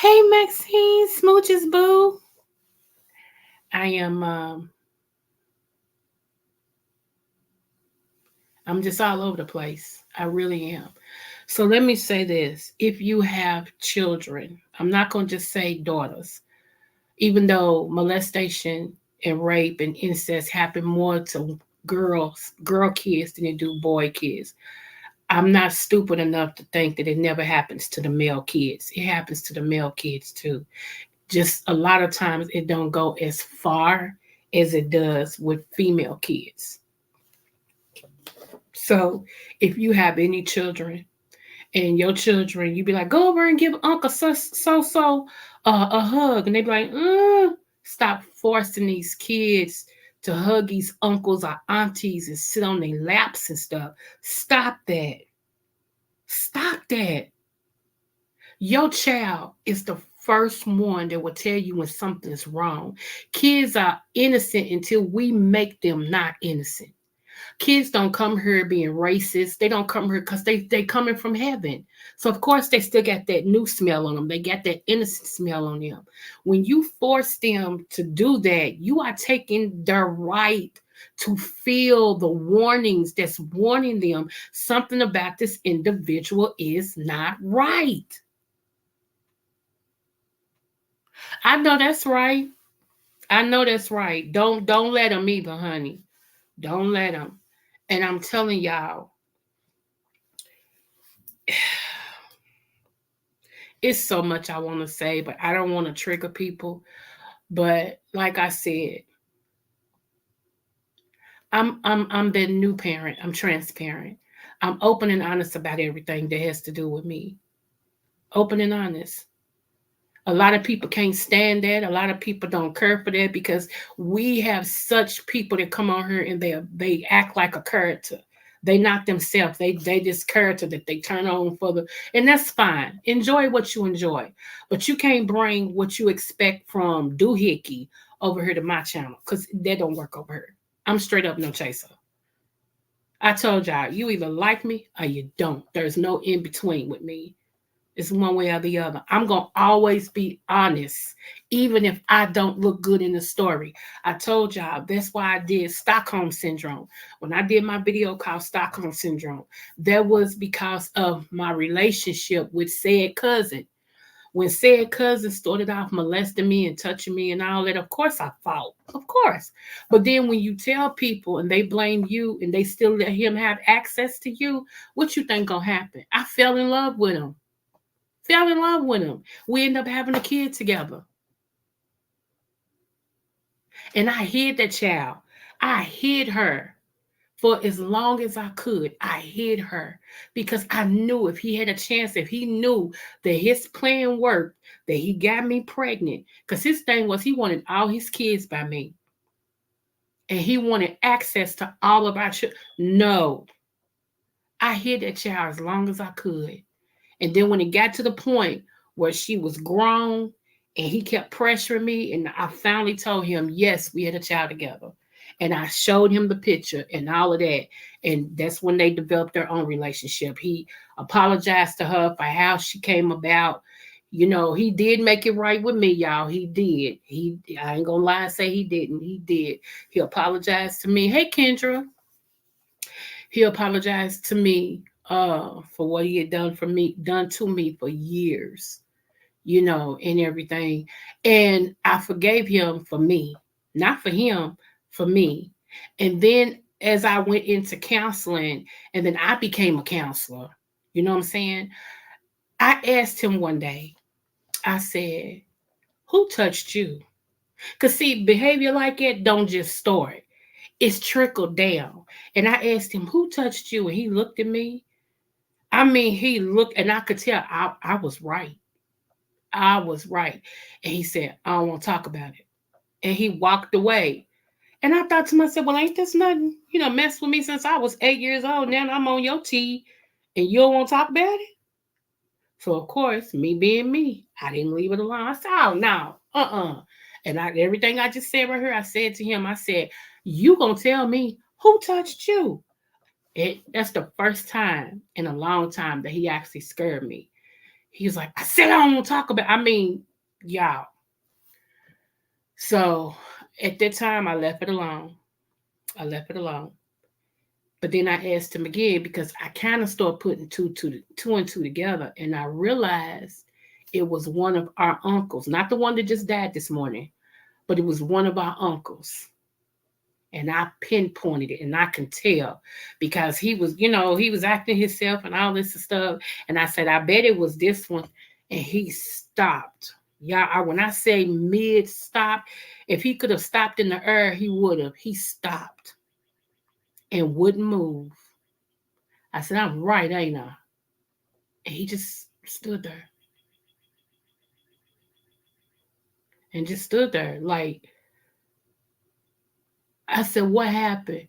Hey Maxine, Smooches Boo. I am I'm just all over the place. I really am. So let me say this. If you have children, I'm not gonna just say daughters, even though molestation and rape and incest happen more to girl kids than they do boy kids. I'm not stupid enough to think that it never happens to the male kids. It happens to the male kids too. Just a lot of times it don't go as far as it does with female kids. So if you have any children and your children, you be like, go over and give Uncle a hug, and they be like, stop forcing these kids to hug these uncles or aunties and sit on their laps and stuff. Stop that. Stop that. Your child is the first one that will tell you when something's wrong. Kids are innocent until we make them not innocent. Kids don't come here being racist. They don't come here because they coming from heaven. So of course they still got that new smell on them. They got that innocent smell on them. When you force them to do that, you are taking their right to feel the warnings that's warning them something about this individual is not right. I know that's right. I know that's right. Don't let them either, honey. Don't let them. And I'm telling y'all, it's so much I want to say, but I don't want to trigger people. But like I said, I'm the new parent. I'm transparent. I'm open and honest about everything that has to do with me. Open and honest. A lot of people can't stand that. A lot of people don't care for that because we have such people that come on here and they act like a character. They not themselves. They this character that they turn on for the, and that's fine. Enjoy what you enjoy, but you can't bring what you expect from doohickey over here to my channel because that don't work over here. I'm straight up no chaser. I told y'all, you either like me or you don't. There's no in between with me. It's one way or the other. I'm going to always be honest, even if I don't look good in the story. I told y'all that's why I did Stockholm Syndrome. When I did my video called Stockholm Syndrome, that was because of my relationship with said cousin. When said cousin started off molesting me and touching me and all that, of course I fought. Of course. But then when you tell people and they blame you and they still let him have access to you, what you think gonna happen? I fell in love with him. Fell in love with him. We ended up having a kid together. And I hid that child. I hid her for as long as I could. I hid her because I knew if he had a chance, if he knew that his plan worked, that he got me pregnant, because his thing was he wanted all his kids by me. And he wanted access to all of our children. No, I hid that child as long as I could. And then when it got to the point where she was grown and he kept pressuring me, and I finally told him, yes, we had a child together. And I showed him the picture and all of that. And that's when they developed their own relationship. He apologized to her for how she came about. You know, he did make it right with me, y'all. He did. I ain't gonna lie and say he didn't. He did. He apologized to me. Hey, Kendra. He apologized to me for what he had done to me for years, you know, and everything. And I forgave him for me, not for him, for me. And then as I went into counseling, and then I became a counselor, you know what I'm saying? I asked him one day, I said, who touched you? Because see, behavior like that don't just start. It's trickled down. And I asked him, who touched you? And he looked at me. I mean, he looked, and I could tell I was right. I was right. And he said, I don't want to talk about it. And he walked away. And I thought to myself, well, ain't this nothing, messed with me since I was 8 years old. Now I'm on your tea and you don't want to talk about it? So, of course, me being me, I didn't leave it alone. I said, oh, no, And everything I just said right here, I said to him, I said, you going to tell me who touched you? That's the first time in a long time that he actually scared me. He was like, I said I don't want to talk about. I mean, y'all. So at that time, I left it alone. I left it alone. But then I asked him again because I kind of started putting two and two together, and I realized it was one of our uncles, not the one that just died this morning, but it was one of our uncles. And I pinpointed it, and I can tell because he was, he was acting himself and all this stuff. And I said, I bet it was this one, and he stopped. Yeah, when I say mid stop, if he could have stopped in the air, he would have. He stopped and wouldn't move. I said, I'm right, ain't I? And he just stood there and just stood there. Like, I said, what happened?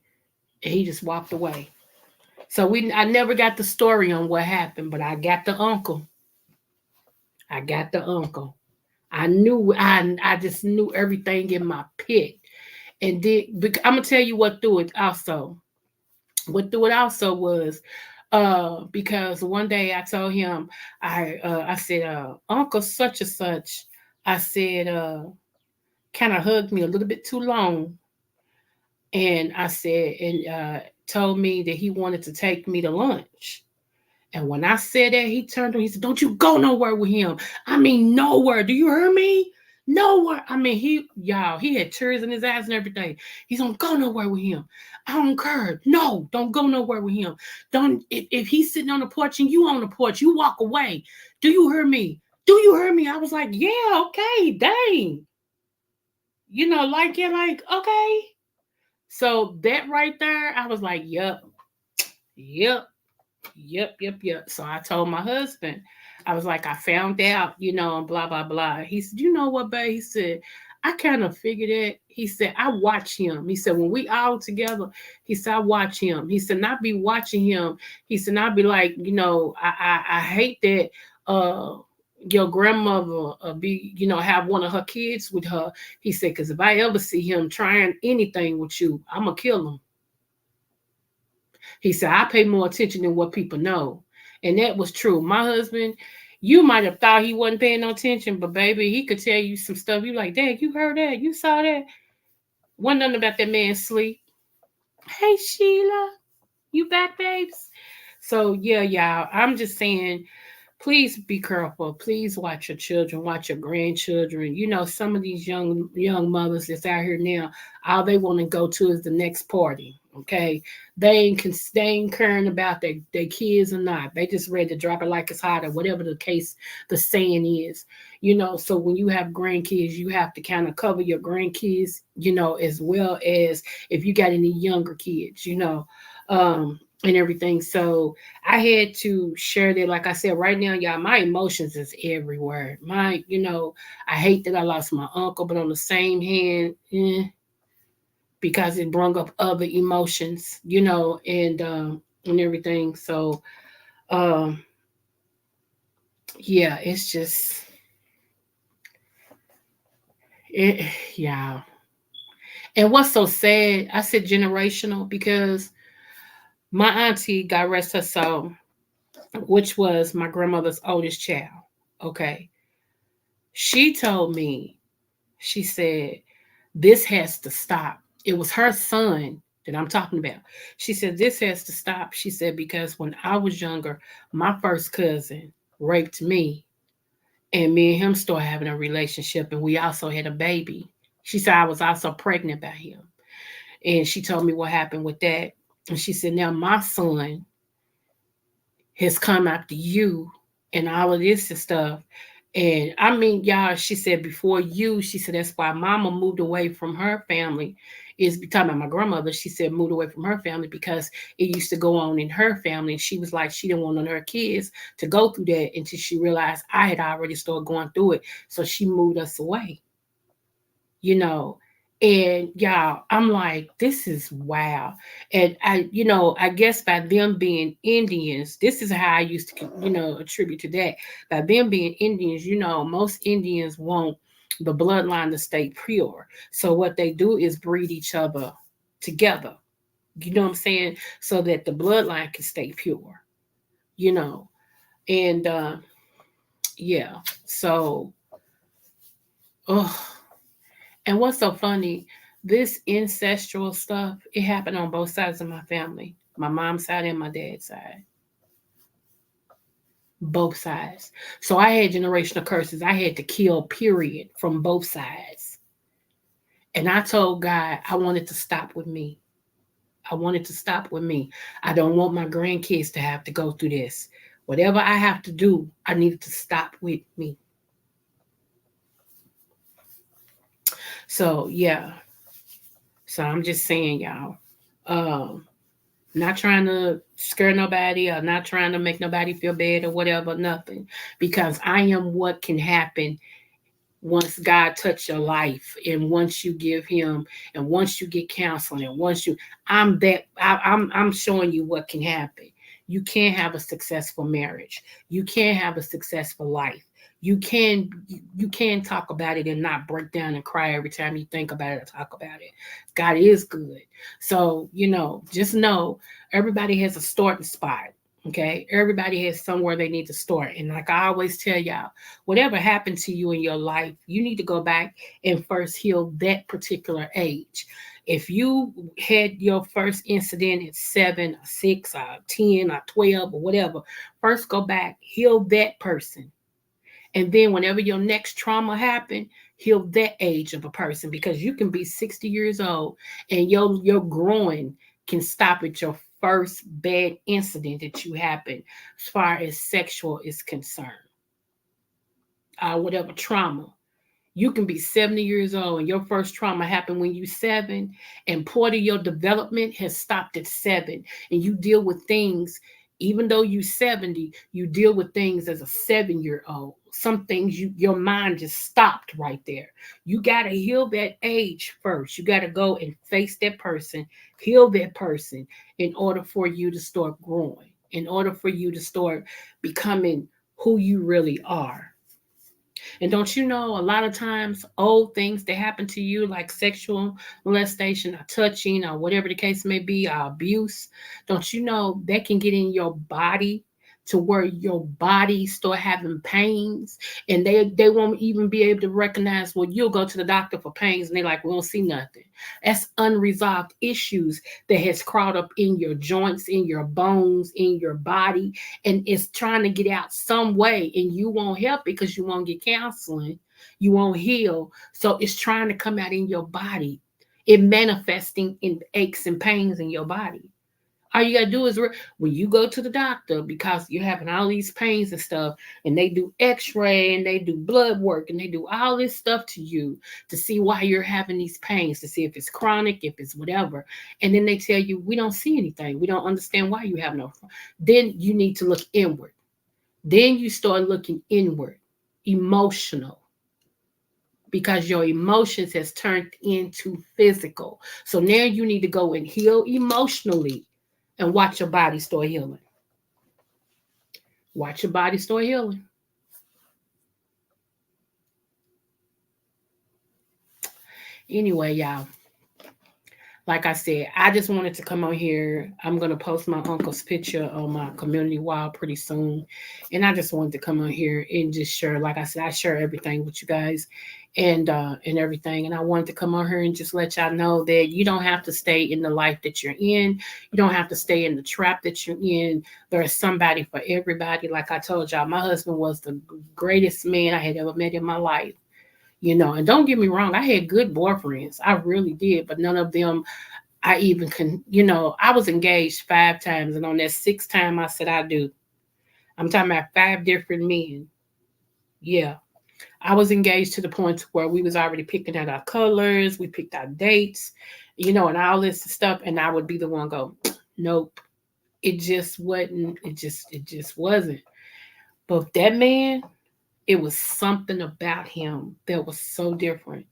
And he just walked away. So I never got the story on what happened, but I got the uncle. I got the uncle. I just knew everything in my pit. And I'm gonna tell you what threw it also. What threw it also was because one day I told him I said Uncle such and such, I said kind of hugged me a little bit too long, and I said and told me that he wanted to take me to lunch. And when I said that, he turned to me, he said, don't you go nowhere with him. I mean, nowhere. Do you hear me? Nowhere. I mean, he had tears in his eyes and everything. He's don't go nowhere with him. I don't care. No, don't go nowhere with him. Don't, if he's sitting on the porch and you on the porch, you walk away. Do you hear me? Do you hear me? I was like, yeah, okay, dang. Okay. So that right there, I was like, yep, yep. Yep. So I told my husband, I was like, I found out, and blah, blah, blah. He said, you know what, babe? He said, I kind of figured it. He said, I watch him. He said, when we all together, he said, I watch him. He said, not be watching him. He said, not be like, I hate that your grandmother have one of her kids with her. He said, because if I ever see him trying anything with you, I'm going to kill him. He said, I pay more attention than what people know. And that was true. My husband, you might have thought he wasn't paying no attention, but baby, he could tell you some stuff. You like, Dad, you heard that? You saw that? Wasn't nothing about that man's sleep. Hey, Sheila, you back, babes? So, yeah, y'all, I'm just saying, please be careful. Please watch your children, watch your grandchildren. Some of these young mothers that's out here now, all they want to go to is the next party. Okay, they ain't caring about their kids or not. They just ready to drop it like it's hot or whatever the case, the saying is. So when you have grandkids, you have to kind of cover your grandkids, as well as if you got any younger kids, and everything. So I had to share that. Like I said, right now, y'all, my emotions is everywhere. I hate that I lost my uncle, but on the same hand, because it brought up other emotions, and everything. So, um, yeah, it's just, it, yeah. And what's so sad, I said generational because my auntie, God rest her soul, which was my grandmother's oldest child. Okay. She told me, she said, this has to stop. It was her son that I'm talking about. She said, this has to stop. She said, because when I was younger, my first cousin raped me, and me and him started having a relationship, and we also had a baby. She said, I was also pregnant by him. And she told me what happened with that. And she said, now my son has come after you and all of this and stuff. And I mean, y'all, she said, before you, she said, that's why mama moved away from her family. Is talking about my grandmother. She said, moved away from her family because it used to go on in her family. And she was like, she didn't want none of her kids to go through that until she realized I had already started going through it. So she moved us away, you know. And y'all, I'm like, this is wow. And I guess by them being Indians, this is how I used to, attribute to that. By them being Indians, most Indians want the bloodline to stay pure. So what they do is breed each other together. You know what I'm saying? So that the bloodline can stay pure, you know. And yeah. So, oh, and what's so funny, this ancestral stuff, it happened on both sides of my family, my mom's side and my dad's side, both sides. So I had generational curses. I had to kill, period, from both sides. And I told God I wanted to stop with me. I wanted to stop with me. I don't want my grandkids to have to go through this. Whatever I have to do, I needed to stop with me. So yeah. So I'm just saying, y'all. Um, Not trying to scare nobody or not trying to make nobody feel bad or whatever, nothing. Because I am what can happen once God touch your life and once you give him and once you get counseling and once you I'm showing you what can happen. You can't have a successful marriage. You can't have a successful life. You can talk about it and not break down and cry every time you think about it or talk about it. God is good. So, just know everybody has a starting spot. Okay. Everybody has somewhere they need to start. And like I always tell y'all, whatever happened to you in your life, you need to go back and first heal that particular age. If you had your first incident at 7 or 6 or 10 or 12 or whatever, first go back, heal that person. And then whenever your next trauma happened, heal that age of a person because you can be 60 years old and your growing can stop at your first bad incident that you happened as far as sexual is concerned. Whatever trauma. You can be 70 years old and your first trauma happened when you 7, and part of your development has stopped at 7. And you deal with things, even though you're 70, you deal with things as a 7-year-old. Some things your mind just stopped right there. You got to heal that age first. You got to go and face that person, heal that person in order for you to start growing, in order for you to start becoming who you really are. And don't you know, a lot of times, old things that happen to you, like sexual molestation or touching or whatever the case may be, or abuse, don't you know that can get in your body to where your body start having pains and they won't even be able to recognize, well, you'll go to the doctor for pains and they're like, we don't see nothing. That's unresolved issues that has crawled up in your joints, in your bones, in your body, and it's trying to get out some way, and you won't help because you won't get counseling, you won't heal, so it's trying to come out in your body, it manifesting in aches and pains in your body. All you gotta do is when you go to the doctor because you're having all these pains and stuff, and they do X-ray and they do blood work and they do all this stuff to you to see why you're having these pains, to see if it's chronic, if it's whatever, and then they tell you we don't see anything, we don't understand why you have no. Then you need to look inward. Then you start looking inward, emotional, because your emotions has turned into physical. So now you need to go and heal emotionally and watch your body start healing. Watch your body start healing. Anyway, y'all, like I said, I just wanted to come on here. I'm going to post my uncle's picture on my community wall pretty soon. And I just wanted to come on here and just share, like I said, I share everything with you guys and everything. And I wanted to come on here and just let y'all know that you don't have to stay in the life that you're in. You don't have to stay in the trap that you're in. There's somebody for everybody. Like I told y'all, my husband was the greatest man I had ever met in my life. And don't get me wrong, I had good boyfriends. I really did, but none of them I even can, I was engaged 5 times, and on that 6th time I said I do. I'm talking about 5 different men. Yeah. I was engaged to the point where we was already picking out our colors, we picked our dates, and all this stuff, and I would be the one go, nope. It just wasn't, it just wasn't. But that man, it was something about him that was so different.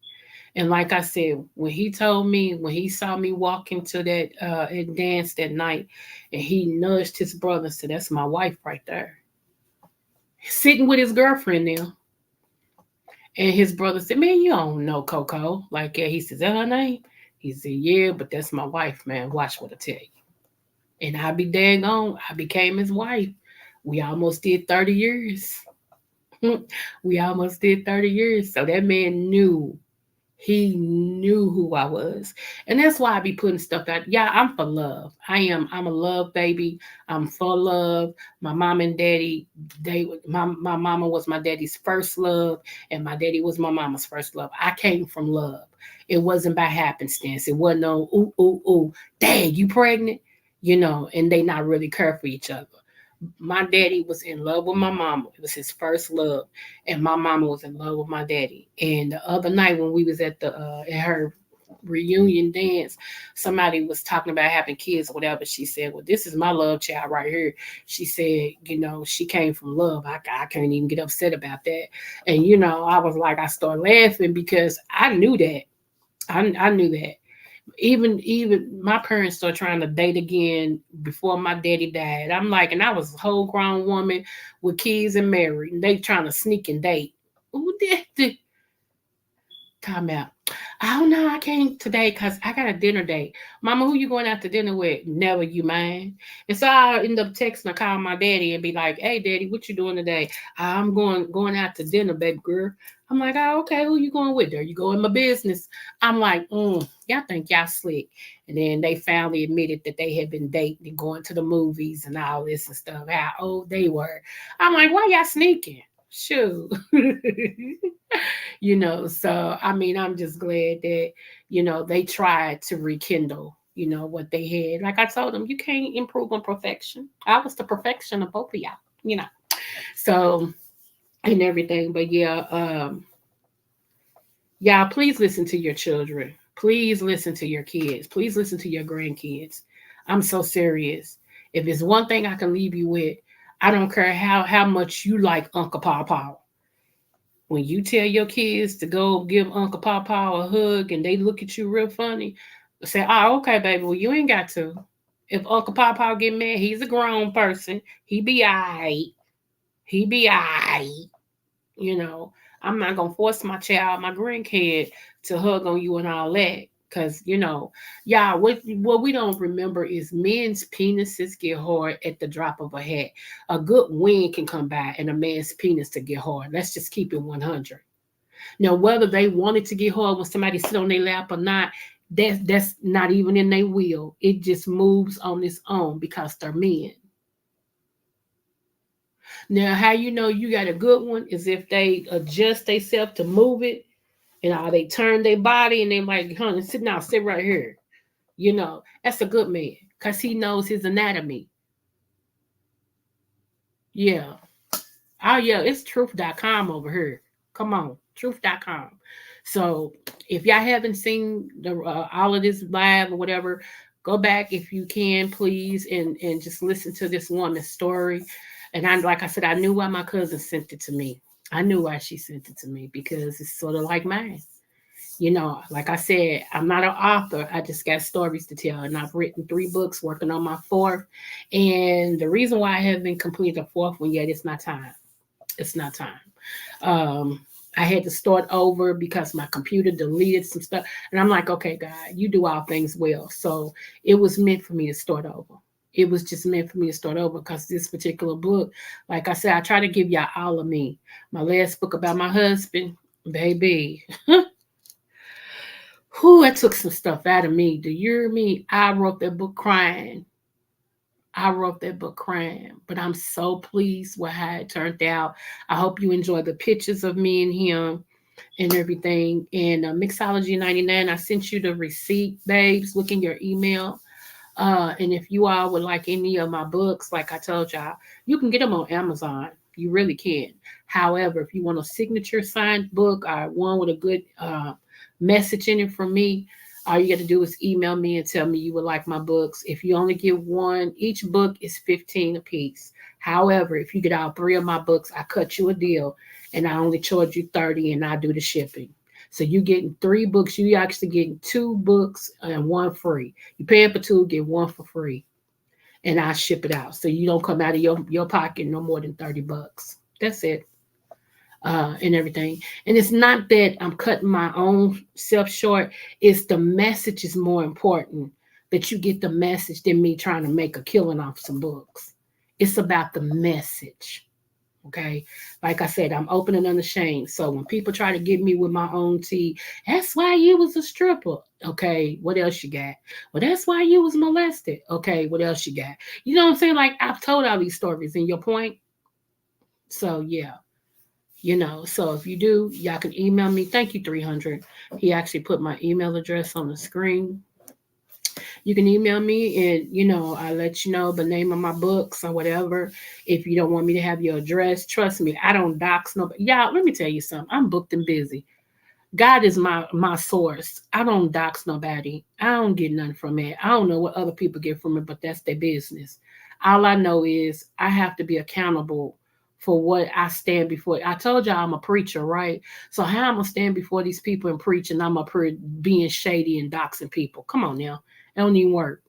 And like I said, when he told me, when he saw me walk into that and dance that night, and he nudged his brother and said, that's my wife right there. Sitting with his girlfriend now. And his brother said, man, you don't know Coco. Like, yeah, he says, that her name? He said, yeah, but that's my wife, man. Watch what I tell you. And I be daggone, I became his wife. We almost did 30 years. We almost did 30 years. So that man knew. He knew who I was. And that's why I be putting stuff out. Yeah, I'm for love. I am. I'm a love baby. I'm for love. My mom and daddy, my mama was my daddy's first love, and my daddy was my mama's first love. I came from love. It wasn't by happenstance. It wasn't no ooh, ooh, ooh, dang, you pregnant? And they not really care for each other. My daddy was in love with my mama. It was his first love, and my mama was in love with my daddy. And the other night when we was at her reunion dance, somebody was talking about having kids or whatever. She said, "Well, this is my love child right here." She said, she came from love. I can't even get upset about that. And I was like, I started laughing because I knew that. I knew that even my parents started trying to date again before my daddy died. I'm like, and I was a whole grown woman with kids and married, and they trying to sneak and date. Who did time out? Oh no, I can't today because I got a dinner date. Mama, who you going out to dinner with? Never you mind. And so I end up texting or calling my daddy and be like, "Hey daddy, what you doing today?" I'm going out to dinner, baby girl. I'm like, "Oh, okay, who you going with? There you go in my business." I'm like, y'all think y'all slick. And then they finally admitted that they had been dating and going to the movies and all this and stuff, how old they were. I'm like, why y'all sneaking? Shoot. So I mean, I'm just glad that they tried to rekindle what they had. Like I told them, you can't improve on perfection. I was the perfection of both of y'all. So and everything. But yeah, y'all, please listen to your children. Please listen to your kids. Please listen to your grandkids. I'm so serious. If it's one thing I can leave you with, I don't care how much you like Uncle Pawpaw. When you tell your kids to go give Uncle Pawpaw a hug and they look at you real funny, say, "Oh, okay, baby, well, you ain't got to." If Uncle Pawpaw get mad, he's a grown person. He be all right. He be all right. You know, I'm not going to force my child, my grandkid, to hug on you and all that. Because, y'all, what we don't remember is men's penises get hard at the drop of a hat. A good wind can come by and a man's penis to get hard. Let's just keep it 100. Now, whether they wanted to get hard when somebody sit on their lap or not, that's not even in their will. It just moves on its own because they're men. Now, how you know you got a good one is if they adjust themselves to move it, and they turn their body and they like, honey, sit now, sit right here. That's a good man because he knows his anatomy. Yeah. Oh, yeah, it's truth.com over here. Come on, truth.com. So if y'all haven't seen the all of this live or whatever, go back if you can, please, and just listen to this woman's story. And like I said, I knew why my cousin sent it to me. I knew why she sent it to me because it's sort of like mine. Like I said, I'm not an author. I just got stories to tell. And I've written 3 books, working on my 4th. And the reason why I haven't completed the 4th one yet, it's not time. It's not time. I had to start over because my computer deleted some stuff. And I'm like, okay, God, you do all things well. So it was meant for me to start over. It was just meant for me to start over because this particular book, like I said, I try to give y'all all of me. My last book about my husband, baby. Who I took some stuff out of me. Do you hear me? I wrote that book crying. But I'm so pleased with how it turned out. I hope you enjoy the pictures of me and him and everything. And Mixology 99, I sent you the receipt, babes. Look in your email. And if you all would like any of my books, like I told y'all, you can get them on Amazon. You really can. However, if you want a signature signed book or one with a good message in it from me, all you got to do is email me and tell me you would like my books. If you only get one, each book is $15 a piece. However, if you get all 3 of my books, I cut you a deal and I only charge you $30 and I do the shipping. So you getting 3 books. You actually getting 2 books and 1 free. You paying for 2, get 1 for free. And I ship it out. So you don't come out of your pocket no more than $30. That's it. And everything. And it's not that I'm cutting my own self short. It's the message is more important that you get the message than me trying to make a killing off some books. It's about the message. Okay. Like I said, I'm open and unashamed. So when people try to get me with my own tea, that's why you was a stripper. Okay. What else you got? Well, that's why you was molested. Okay. What else you got? You know what I'm saying? Like I've told all these stories in your point. So yeah. So if you do, y'all can email me. Thank you, 300. He actually put my email address on the screen. You can email me and, I'll let you know the name of my books or whatever. If you don't want me to have your address, trust me, I don't dox nobody. Y'all, let me tell you something. I'm booked and busy. God is my source. I don't dox nobody. I don't get nothing from it. I don't know what other people get from it, but that's their business. All I know is I have to be accountable for what I stand before. I told y'all I'm a preacher, right? So how I'm gonna stand before these people and preach, and I'm up here being shady and doxing people? Come on now, it don't even work.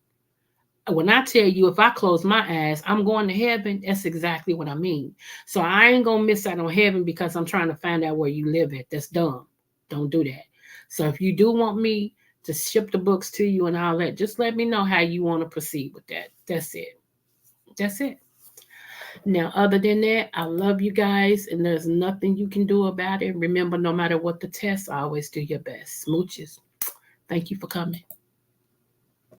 When I tell you, if I close my eyes, I'm going to heaven, that's exactly what I mean. So I ain't gonna miss out on heaven because I'm trying to find out where you live at. That's dumb. Don't do that. So if you do want me to ship the books to you and all that, just let me know how you want to proceed with that. That's it. That's it. Now, other than that, I love you guys, and there's nothing you can do about it. Remember, no matter what the test, always do your best. Smooches. Thank you for coming.